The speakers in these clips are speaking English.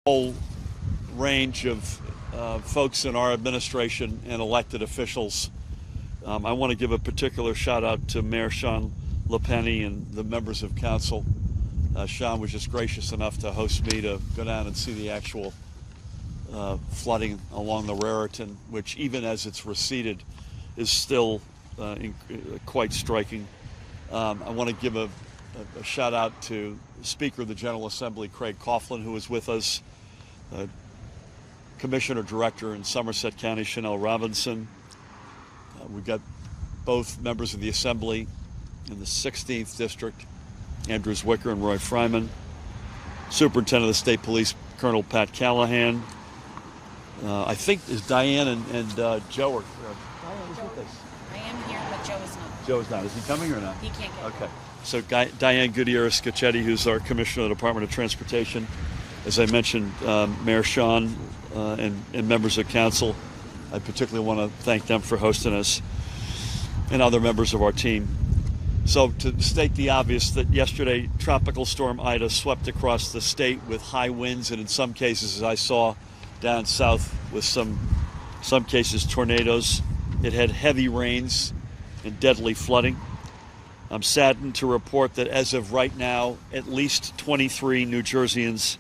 Whole range of folks in our administration and elected officials. I want to give a particular shout out to Mayor Sean LaPenny and the members of council. Sean was just gracious enough to host me to go down and see the actual flooding along the Raritan, which even as it's receded is still quite striking. I want to give a shout out to Speaker of the General Assembly, Craig Coughlin, who was with us, Commissioner Director in Somerset County, Chanel Robinson. We've got both members of the Assembly in the 16th District, Andrews Wicker and Roy Fryman. Superintendent of the State Police, Colonel Pat Callahan. I think is Diane and Joe are. Diane is with us. I am here, but Joe is not. Joe is not. Is he coming or not? He can't get Okay. So Diane Gutierrez-Scachetti, who's our Commissioner of the Department of Transportation. As I mentioned, Mayor Sean and members of council. I particularly want to thank them for hosting us and other members of our team. So to state the obvious, that yesterday Tropical Storm Ida swept across the state with high winds and in some cases, as I saw down south, with some cases tornadoes. It had heavy rains and deadly flooding. I'm saddened to report that as of right now, at least 23 New Jerseyans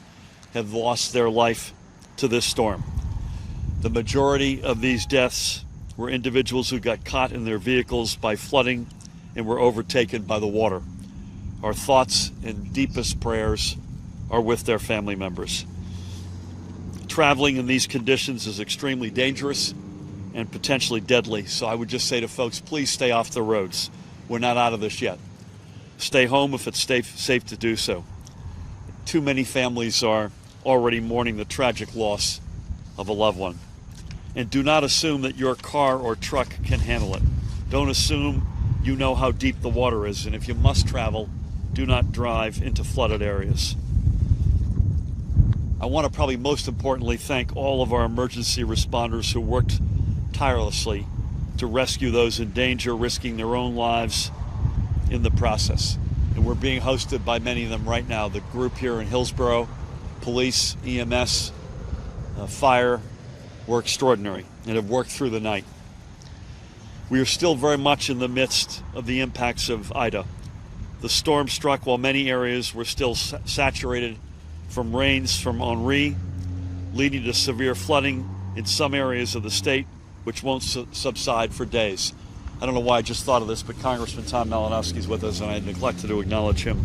have lost their life to this storm. The majority of these deaths were individuals who got caught in their vehicles by flooding and were overtaken by the water. Our thoughts and deepest prayers are with their family members. Traveling in these conditions is extremely dangerous and potentially deadly, so I would just say to folks, please stay off the roads. We're not out of this yet. Stay home if it's safe to do so. Too many families are already mourning the tragic loss of a loved one. And do not assume that your car or truck can handle it. Don't assume you know how deep the water is, and if you must travel, do not drive into flooded areas. I want to probably most importantly thank all of our emergency responders who worked tirelessly to rescue those in danger, risking their own lives in the process. And we're being hosted by many of them right now. The group here in Hillsborough, police, EMS, fire, were extraordinary and have worked through the night. We are still very much in the midst of the impacts of Ida. The storm struck while many areas were still saturated from rains from Henri, leading to severe flooding in some areas of the state, which won't subside for days. I don't know why I just thought of this, but Congressman Tom Malinowski is with us, and I neglected to acknowledge him.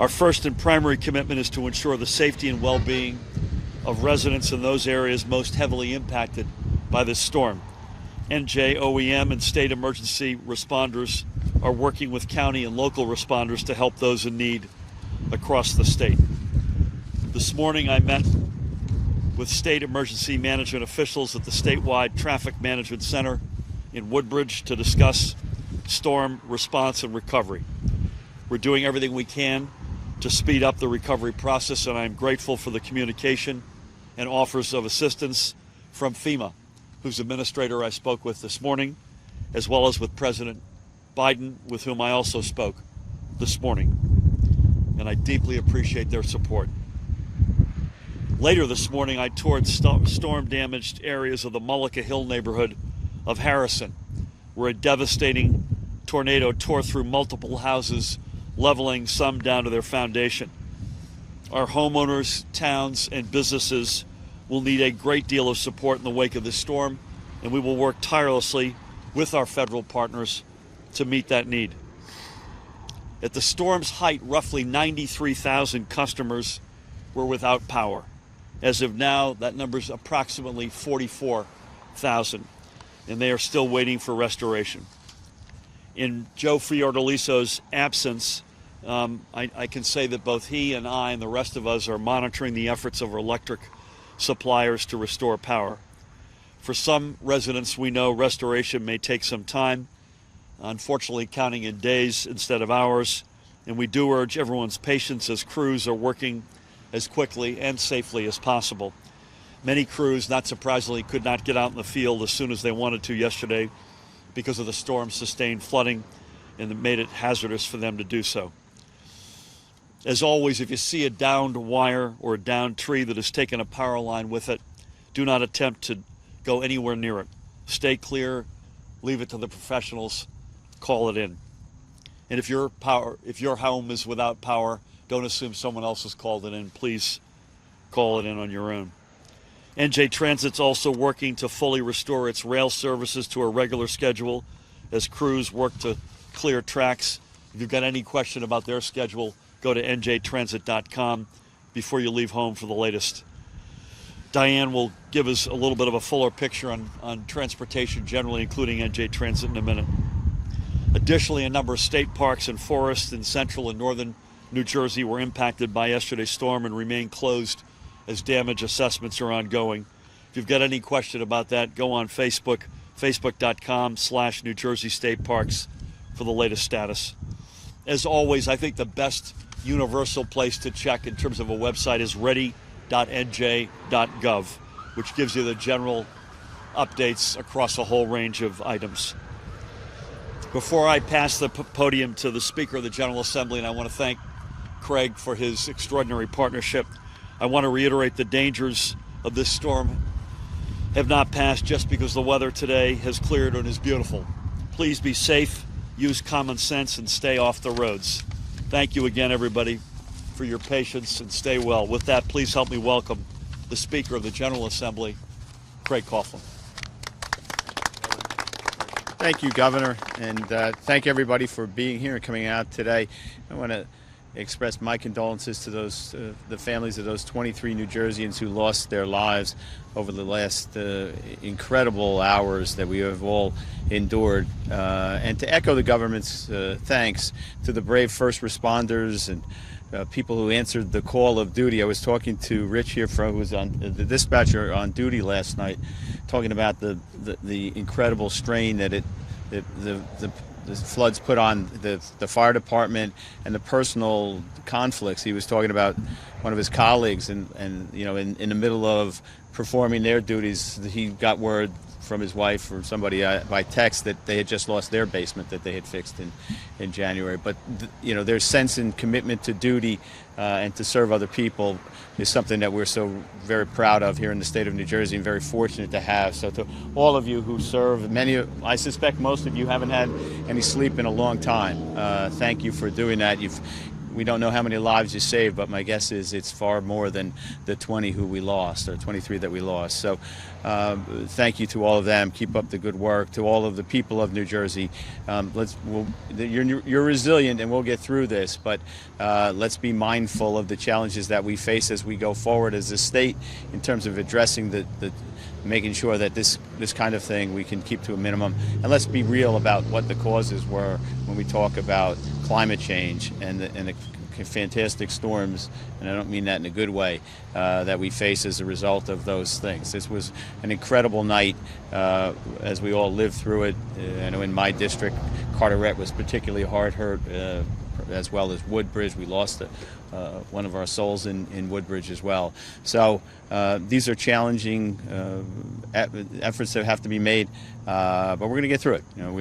Our first and primary commitment is to ensure the safety and well-being of residents in those areas most heavily impacted by this storm. NJ, OEM, and state emergency responders are working with county and local responders to help those in need across the state. This morning I met with state emergency management officials at the statewide Traffic Management Center in Woodbridge to discuss storm response and recovery. We're doing everything we can to speed up the recovery process, and I'm grateful for the communication and offers of assistance from FEMA, whose administrator I spoke with this morning, as well as with President Biden, with whom I also spoke this morning. And I deeply appreciate their support. Later this morning, I toured storm-damaged areas of the Mullica Hill neighborhood of Harrison, where a devastating tornado tore through multiple houses, leveling some down to their foundation. Our homeowners, towns, and businesses will need a great deal of support in the wake of this storm, and we will work tirelessly with our federal partners to meet that need. At the storm's height, roughly 93,000 customers were without power. As of now, that number is approximately 44,000, and they are still waiting for restoration. In Joe Fiordaliso's absence, I can say that both he and I and the rest of us are monitoring the efforts of our electric suppliers to restore power. For some residents, we know restoration may take some time, unfortunately counting in days instead of hours, and we do urge everyone's patience as crews are working as quickly and safely as possible. Many crews, not surprisingly, could not get out in the field as soon as they wanted to yesterday because of the storm's sustained flooding, and it made it hazardous for them to do so. As always, if you see a downed wire or a downed tree that has taken a power line with it, do not attempt to go anywhere near it. Stay clear, leave it to the professionals, call it in. And if your home is without power, don't assume someone else has called it in. Please call it in on your own. NJ Transit's also working to fully restore its rail services to a regular schedule as crews work to clear tracks. If you've got any question about their schedule, go to njtransit.com before you leave home for the latest. Diane will give us a little bit of a fuller picture on transportation generally, including NJ Transit, in a minute. Additionally, a number of state parks and forests in central and northern New Jersey were impacted by yesterday's storm and remain closed as damage assessments are ongoing. If you've got any question about that, go on Facebook, facebook.com/New Jersey State Parks for the latest status. As always, I think the best universal place to check in terms of a website is ready.nj.gov, which gives you the general updates across a whole range of items. Before I pass the podium to the Speaker of the General Assembly, and I want to thank Craig for his extraordinary partnership, I want to reiterate the dangers of this storm have not passed just because the weather today has cleared and is beautiful. Please be safe, use common sense, and stay off the roads. Thank you again, everybody, for your patience, and stay well. With that, please help me welcome the Speaker of the General Assembly, Craig Coughlin. Thank you, Governor, and thank everybody for being here and coming out today. I want to express my condolences to those the families of those 23 New Jerseyans who lost their lives over the last incredible hours that we have all endured, and to echo the government's thanks to the brave first responders and people who answered the call of duty. I was talking to Rich here, who was on the dispatcher on duty last night, talking about the incredible strain that the floods put on the fire department and the personal conflicts. He was talking about one of his colleagues, and you know, in the middle of performing their duties, he got word from his wife or somebody by text that they had just lost their basement that they had fixed in January. But you know, their sense and commitment to duty and to serve other people is something that we're so very proud of here in the state of New Jersey and very fortunate to have. So to all of you who serve, I suspect most of you haven't had any sleep in a long time. Thank you for doing that. We don't know how many lives you saved, but my guess is it's far more than the 20 who we lost, or 23 that we lost. So thank you to all of them. Keep up the good work. To all of the people of New Jersey, you're resilient and we'll get through this, but let's be mindful of the challenges that we face as we go forward as a state in terms of addressing making sure that this kind of thing we can keep to a minimum. And let's be real about what the causes were when we talk about climate change and the fantastic storms, and I don't mean that in a good way, that we face as a result of those things. This was an incredible night as we all lived through it. I know in my district, Carteret was particularly hard hurt, as well as Woodbridge. We lost one of our souls in Woodbridge as well. So these are challenging efforts that have to be made, but we're going to get through it. You know,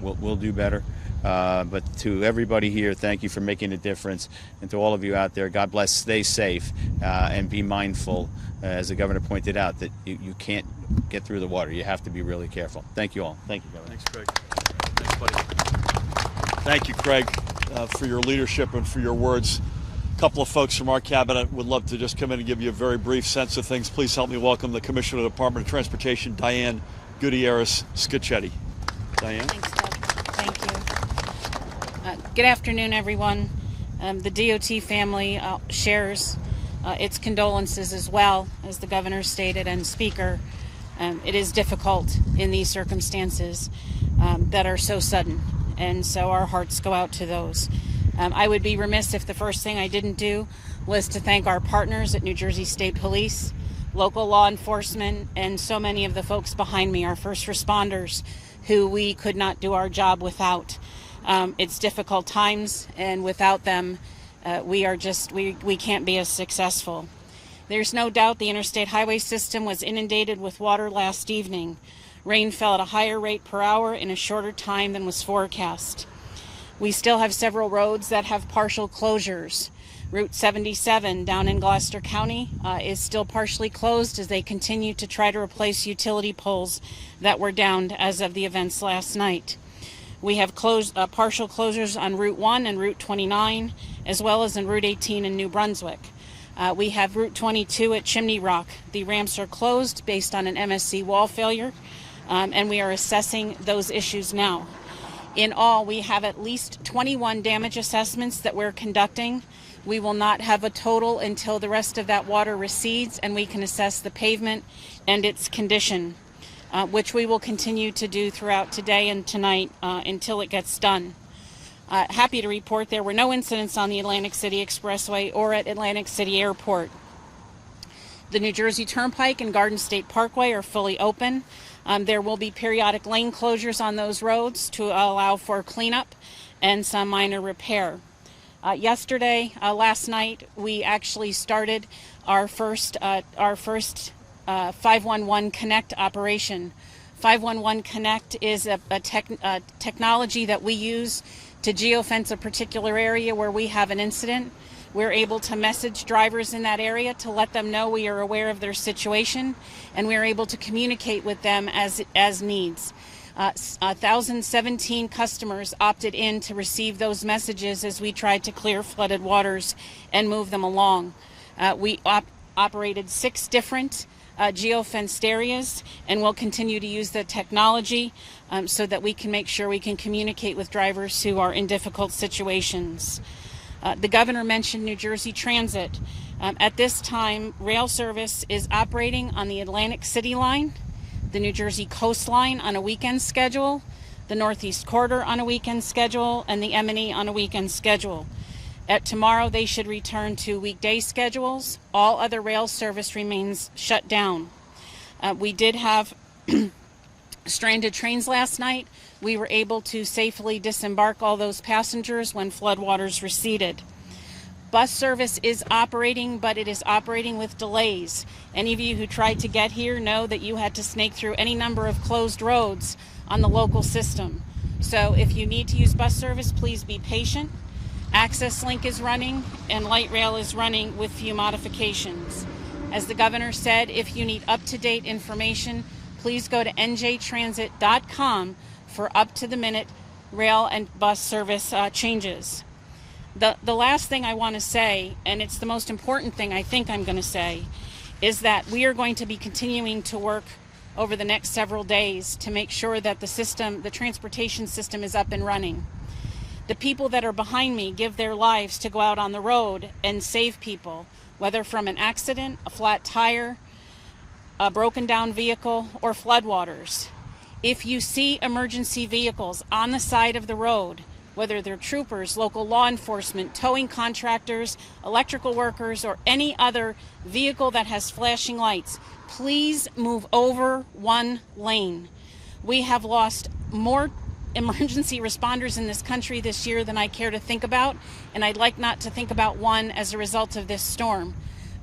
we'll do better. But to everybody here, thank you for making a difference, and to all of you out there, God bless. Stay safe and be mindful, as the governor pointed out, that you can't get through the water. You have to be really careful. Thank you all. Thank you, Governor. Thanks, Craig. Thanks, buddy. Thank you, Craig, for your leadership and for your words. A couple of folks from our cabinet would love to just come in and give you a very brief sense of things. Please help me welcome the Commissioner of the Department of Transportation, Diane Gutierrez-Scicchetti. Diane. Thanks, Doug. Thank you. Good afternoon, everyone. The DOT family shares its condolences as well, as the governor stated and Speaker. It is difficult in these circumstances that are so sudden, and so our hearts go out to those. I would be remiss if the first thing I didn't do was to thank our partners at New Jersey State Police, local law enforcement, and so many of the folks behind me, our first responders, who we could not do our job without. It's difficult times, and without them, we can't be as successful. There's no doubt the interstate highway system was inundated with water last evening. Rain fell at a higher rate per hour in a shorter time than was forecast. We still have several roads that have partial closures. Route 77 down in Gloucester County is still partially closed as they continue to try to replace utility poles that were downed as of the events last night. We have partial closures on Route 1 and Route 29, as well as in Route 18 in New Brunswick. We have Route 22 at Chimney Rock. The ramps are closed based on an MSC wall failure, and we are assessing those issues now. In all, we have at least 21 damage assessments that we're conducting. We will not have a total until the rest of that water recedes and we can assess the pavement and its condition, which we will continue to do throughout today and tonight until it gets done. Happy to report there were no incidents on the Atlantic City Expressway or at Atlantic City Airport. The New Jersey Turnpike and Garden State Parkway are fully open. There will be periodic lane closures on those roads to allow for cleanup and some minor repair. Last night, we actually started our first 511 Connect operation. 511 Connect is a technology that we use to geofence a particular area where we have an incident. We're able to message drivers in that area to let them know we are aware of their situation, and we're able to communicate with them as needs. 1,017 customers opted in to receive those messages as we tried to clear flooded waters and move them along. We operated 6 different geofenced areas, and we'll continue to use the technology so that we can make sure we can communicate with drivers who are in difficult situations. The governor mentioned New Jersey Transit. At this time, rail service is operating on the Atlantic City line, the New Jersey coastline on a weekend schedule, the Northeast Corridor on a weekend schedule, and the M&E on a weekend schedule. Tomorrow, they should return to weekday schedules. All other rail service remains shut down. We did have stranded trains last night. We were able to safely disembark all those passengers when floodwaters receded. Bus service is operating, but it is operating with delays. Any of you who tried to get here know that you had to snake through any number of closed roads on the local system. So if you need to use bus service, please be patient. Access Link is running and light rail is running with few modifications. As the governor said, if you need up-to-date information, please go to njtransit.com for up-to-the-minute rail and bus service changes. The last thing I want to say, and it's the most important thing I think I'm going to say, is that we are going to be continuing to work over the next several days to make sure that the transportation system is up and running. The people that are behind me give their lives to go out on the road and save people, whether from an accident, a flat tire, a broken down vehicle, or floodwaters. If you see emergency vehicles on the side of the road, whether they're troopers, local law enforcement, towing contractors, electrical workers, or any other vehicle that has flashing lights, please move over one lane. We have lost more emergency responders in this country this year than I care to think about, and I'd like not to think about one as a result of this storm.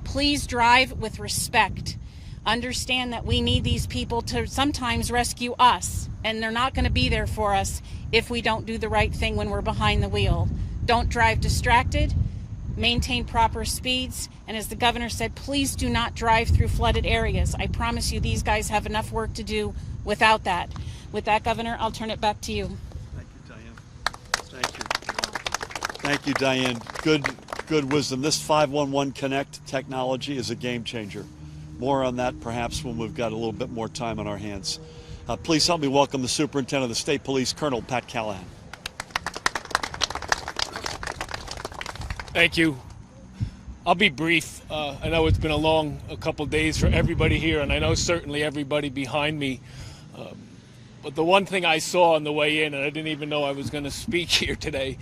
Please drive with respect. Understand that we need these people to sometimes rescue us, and they're not going to be there for us if we don't do the right thing when we're behind the wheel. Don't drive distracted, maintain proper speeds, and as the governor said, please do not drive through flooded areas. I promise you these guys have enough work to do without that. With that, Governor, I'll turn it back to you. Thank you, Diane. Thank you. Thank you, Diane. Good wisdom. This 511 Connect technology is a game changer. More on that perhaps when we've got a little bit more time on our hands. Please help me welcome the Superintendent of the State Police, Colonel Pat Callahan. Thank you. I'll be brief. I know it's been a couple days for everybody here, and I know certainly everybody behind me. But the one thing I saw on the way in, and I didn't even know I was going to speak here today,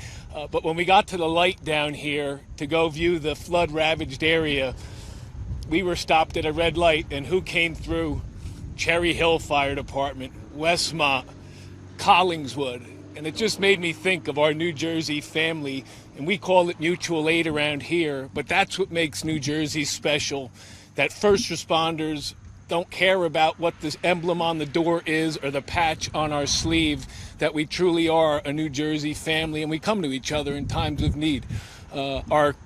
but when we got to the light down here to go view the flood-ravaged area, we were stopped at a red light, and who came through? Cherry Hill Fire Department, Westmont, Collingswood. And it just made me think of our New Jersey family, and we call it mutual aid around here, but that's what makes New Jersey special, that first responders, don't care about what this emblem on the door is or the patch on our sleeve, that we truly are a New Jersey family and we come to each other in times of need. Our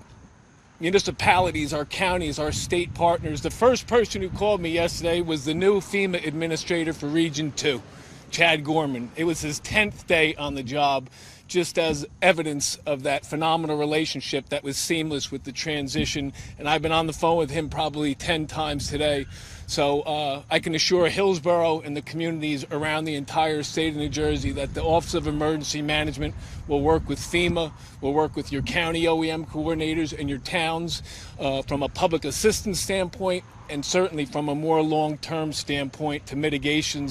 municipalities, our counties, our state partners. The first person who called me yesterday was the new FEMA administrator for Region 2, Chad Gorman. It was his 10th day on the job, just as evidence of that phenomenal relationship that was seamless with the transition. And I've been on the phone with him probably 10 times today. So I can assure Hillsborough and the communities around the entire state of New Jersey that the Office of Emergency Management will work with FEMA, will work with your county OEM coordinators and your towns from a public assistance standpoint, and certainly from a more long-term standpoint to mitigation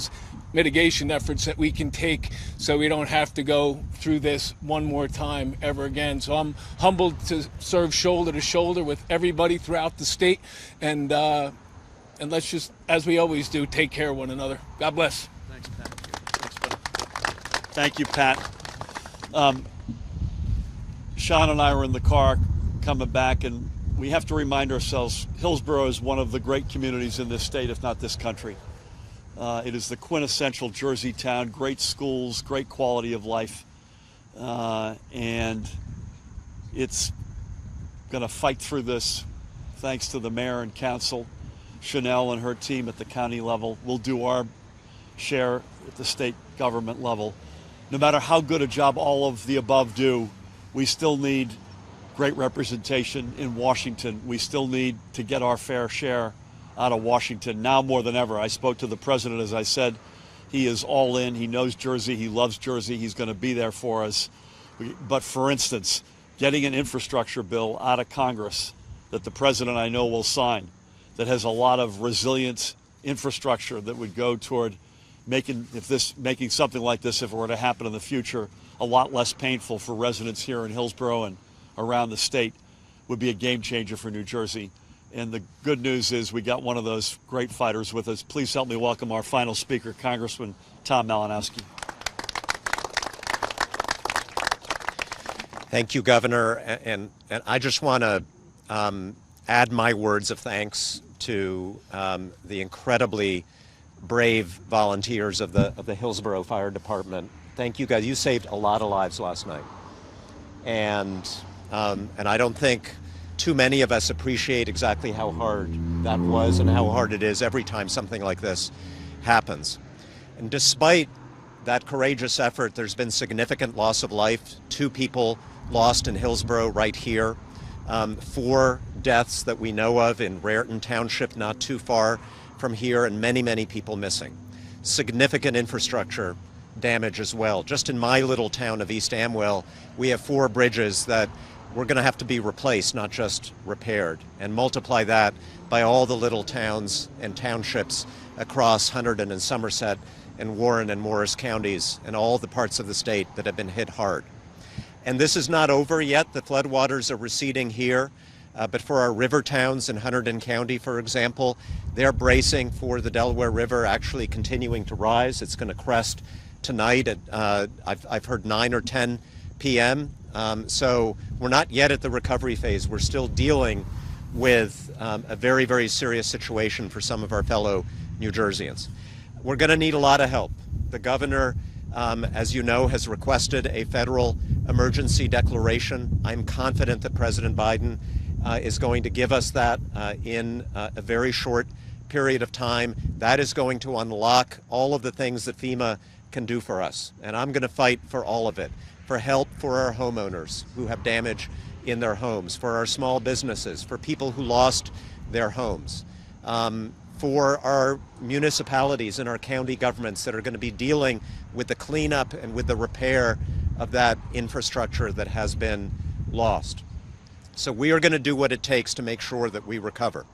efforts that we can take so we don't have to go through this one more time ever again. So I'm humbled to serve shoulder to shoulder with everybody throughout the state, and let's just, as we always do, take care of one another. God bless. Thanks, Pat. Thank you, Pat. Sean and I were in the car coming back, and we have to remind ourselves, Hillsborough is one of the great communities in this state, if not this country. It is the quintessential Jersey town, great schools, great quality of life, and it's going to fight through this thanks to the mayor and council. Chanel and her team at the county level. We'll do our share at the state government level. No matter how good a job all of the above do, we still need great representation in Washington. We still need to get our fair share out of Washington now more than ever. I spoke to the president, as I said. He is all in. He knows Jersey. He loves Jersey. He's going to be there for us. But for instance, getting an infrastructure bill out of Congress that the president, I know, will sign, that has a lot of resilient infrastructure that would go toward making something like this, if it were to happen in the future, a lot less painful for residents here in Hillsborough and around the state, would be a game changer for New Jersey. And the good news is we got one of those great fighters with us. Please help me welcome our final speaker, Congressman Tom Malinowski. Thank you, Governor. And I just want to add my words of thanks to the incredibly brave volunteers of the Hillsborough Fire Department. Thank you, guys. You saved a lot of lives last night, and I don't think too many of us appreciate exactly how hard that was and how hard it is every time something like this happens. And despite that courageous effort, there's been significant loss of life. 2 people lost in Hillsborough right here. 4 deaths that we know of in Raritan Township, not too far from here, and many, many people missing. Significant infrastructure damage as well. Just in my little town of East Amwell, we have 4 bridges that we're going to have to be replaced, not just repaired. And multiply that by all the little towns and townships across Hunterdon and Somerset and Warren and Morris counties and all the parts of the state that have been hit hard. And this is not over yet. The floodwaters are receding here. But for our river towns in Hunterdon County, for example, they're bracing for the Delaware River actually continuing to rise. It's going to crest tonight at, I've heard 9 or 10 p.m. So we're not yet at the recovery phase. We're still dealing with a very, very serious situation for some of our fellow New Jerseyans. We're going to need a lot of help. The governor, as you know, has requested a federal emergency declaration. I'm confident that President Biden is going to give us that in a very short period of time. That is going to unlock all of the things that FEMA can do for us. And I'm going to fight for all of it, for help for our homeowners who have damage in their homes, for our small businesses, for people who lost their homes, for our municipalities and our county governments that are going to be dealing with the cleanup and with the repair of that infrastructure that has been lost. So we are going to do what it takes to make sure that we recover.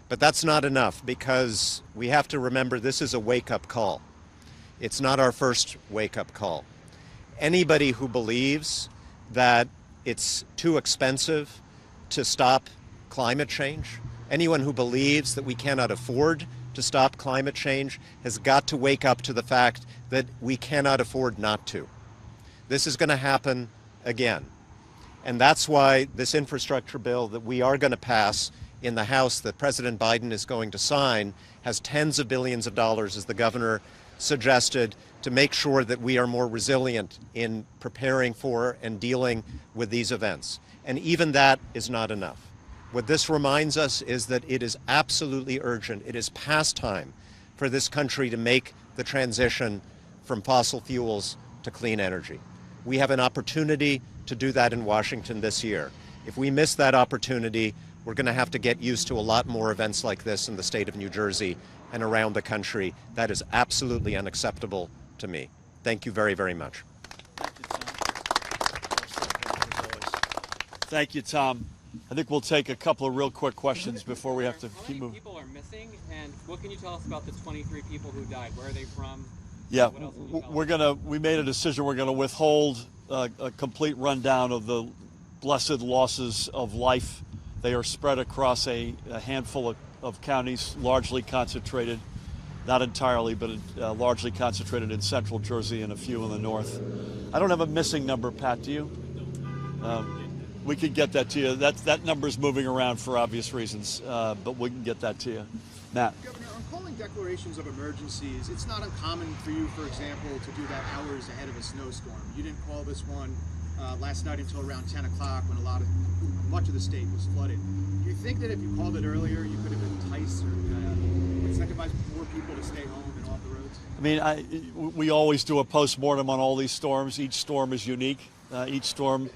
But that's not enough, because we have to remember this is a wake-up call. It's not our first wake-up call. Anybody who believes that it's too expensive to stop climate change, anyone who believes that we cannot afford to stop climate change, has got to wake up to the fact that we cannot afford not to. This is going to happen again. And that's why this infrastructure bill that we are going to pass in the House that President Biden is going to sign has tens of billions of dollars, as the governor suggested, to make sure that we are more resilient in preparing for and dealing with these events. And even that is not enough. What this reminds us is that it is absolutely urgent. It is past time for this country to make the transition from fossil fuels to clean energy. We have an opportunity to do that in Washington this year. If we miss that opportunity, we're going to have to get used to a lot more events like this in the state of New Jersey and around the country. That is absolutely unacceptable to me. Thank you very, very much. Thank you, Tom. I think we'll take a couple of real quick questions before we have to keep moving. How many people are missing, and what can you tell us about the 23 people who died? Where are they from? Yeah, What else can you tell us? we made a decision. We're gonna withhold a complete rundown of the blessed losses of life. They are spread across a handful of counties, largely concentrated, not entirely, but largely concentrated in central Jersey and a few in the north. I don't have a missing number, Pat, do you? We could get that to you. That number is moving around for obvious reasons, but we can get that to you. Matt. Governor, on calling declarations of emergencies, it's not uncommon for you, for example, to do that hours ahead of a snowstorm. You didn't call this one last night until around 10 o'clock when much of the state was flooded. Do you think that if you called it earlier, you could have enticed or incentivized more people to stay home and off the roads? I mean, we always do a post-mortem on all these storms. Each storm is unique. Each storm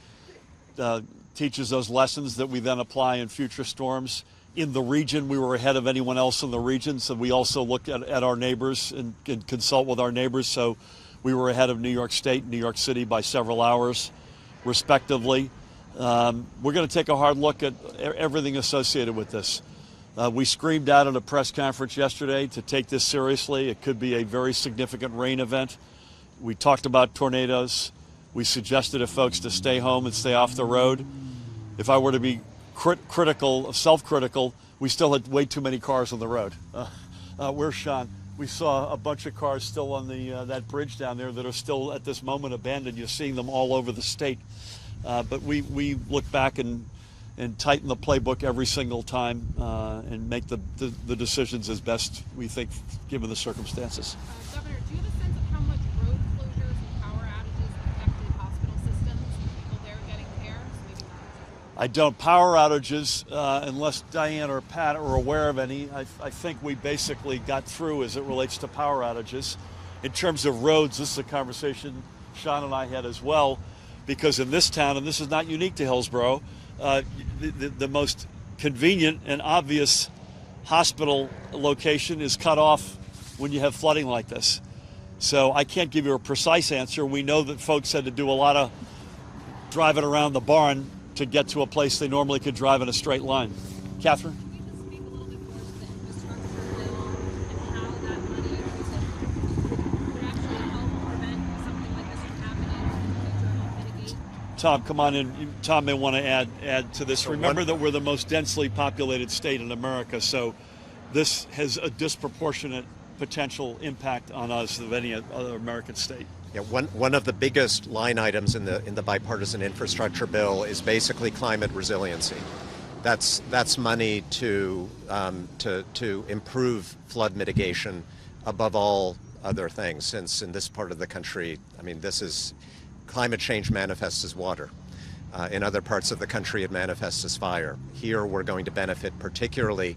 teaches us lessons that we then apply in future storms. In the region, we were ahead of anyone else in the region, so we also looked at our neighbors and consult with our neighbors. So we were ahead of New York State and New York City by several hours, respectively. We're going to take a hard look at everything associated with this. We screamed out at a press conference yesterday to take this seriously. It could be a very significant rain event. We talked about tornadoes. We suggested to folks to stay home and stay off the road. If I were to be self-critical, we still had way too many cars on the road. Where's Sean? We saw a bunch of cars still on that bridge down there that are still at this moment abandoned. You're seeing them all over the state. But we look back and tighten the playbook every single time and make the decisions as best we think, given the circumstances. Governor, do you have a sense of how much road closures and power outages affected hospital systems and people there getting care? I don't. Power outages, unless Diane or Pat are aware of any, I think we basically got through as it relates to power outages. In terms of roads, this is a conversation Sean and I had as well, because in this town, and this is not unique to Hillsborough, the most convenient and obvious hospital location is cut off when you have flooding like this. So I can't give you a precise answer. We know that folks had to do a lot of driving around the barn to get to a place they normally could drive in a straight line. Catherine? Can you just speak a little bit more to the infrastructure bill and how that money could actually help prevent something like this from happening in the future and help mitigate? Tom, come on in. Tom may want to add to this. Remember that we're the most densely populated state in America, so this has a disproportionate potential impact on us of any other American state. Yeah, one of the biggest line items in the bipartisan infrastructure bill is basically climate resiliency. That's money to improve flood mitigation above all other things. Since in this part of the country, I mean, climate change manifests as water. In other parts of the country, it manifests as fire. Here, we're going to benefit particularly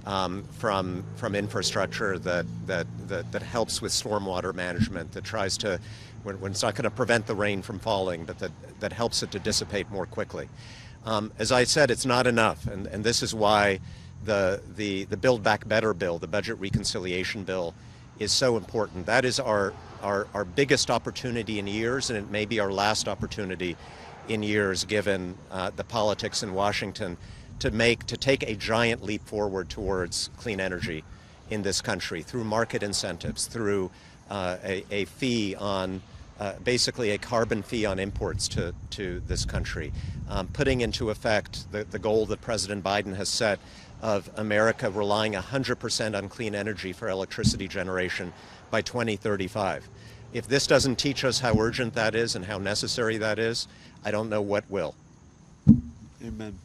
from infrastructure that helps with stormwater management, that tries to, when it's not going to prevent the rain from falling, but that helps it to dissipate more quickly. As I said, it's not enough, and this is why the Build Back Better bill, the budget reconciliation bill, is so important. That is our biggest opportunity in years, and it may be our last opportunity in years, given the politics in Washington, to take a giant leap forward towards clean energy in this country through market incentives, through a fee on, basically a carbon fee on imports to this country, putting into effect the goal that President Biden has set of America relying 100% on clean energy for electricity generation by 2035. If this doesn't teach us how urgent that is and how necessary that is, I don't know what will. Amen.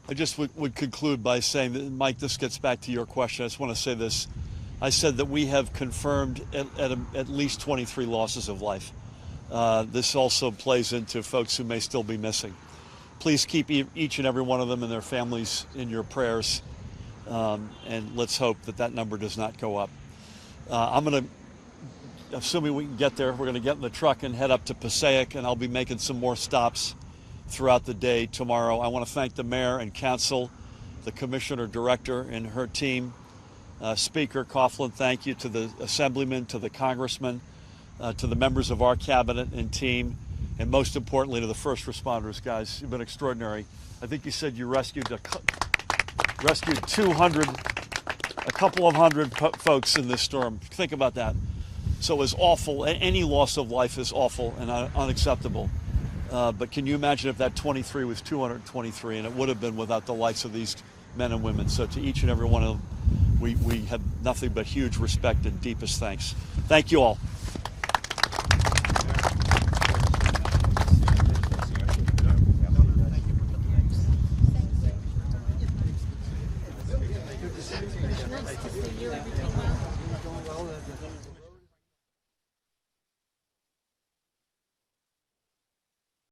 I just would conclude by saying that, Mike, this gets back to your question. I just want to say this. I said that we have confirmed at least 23 losses of life. This also plays into folks who may still be missing. Please keep each and every one of them and their families in your prayers, and let's hope that that number does not go up. I'm going to, assuming we can get there, we're going to get in the truck and head up to Passaic, and I'll be making some more stops throughout the day tomorrow. I want to thank the mayor and council, the commissioner director and her team. Speaker Coughlin, thank you to the assemblyman, to the congressman, to the members of our cabinet and team, and most importantly to the first responders, guys. You've been extraordinary. I think you said you rescued 200, a couple of hundred folks in this storm. Think about that. So it was awful. Any loss of life is awful and unacceptable. But can you imagine if that 23 was 223, and it would have been without the lives of these men and women. So to each and every one of them, we have nothing but huge respect and deepest thanks. Thank you all. Nice to see you. Everything well?